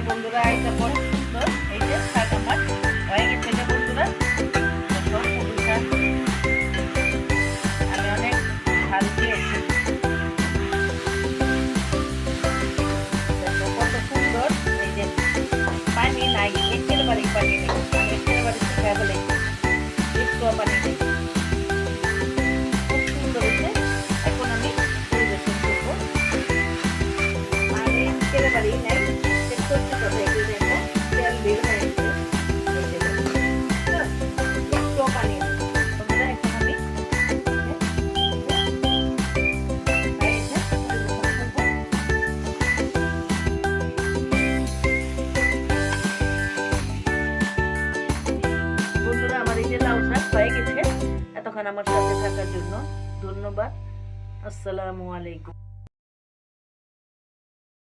যে বন্ধুরা এটা পরে সুন্দর এই যে শাক আমার হয়ে গেছে যে বন্ধুরা। আমি অনেক ঝাল দিয়েছি, কত সুন্দর। এই যে পানি নাই, একেবারেই পানি নেই, আমি একেবারে শুকায় বলে একটু পানি নেই, খুব সুন্দর হয়েছে। এখন আমি পরিবেশন করবো, পানি একেবারেই নাই, করতে হবে দেখো তেল বের হয়েছে, একটু পানি তোমরা। এখন আমি বন্ধুরা আমার এই যে লাউ শাক হয়ে গেছে। এতক্ষণ আমার সাথে থাকার জন্য ধন্যবাদ। আসসালামু আলাইকুম।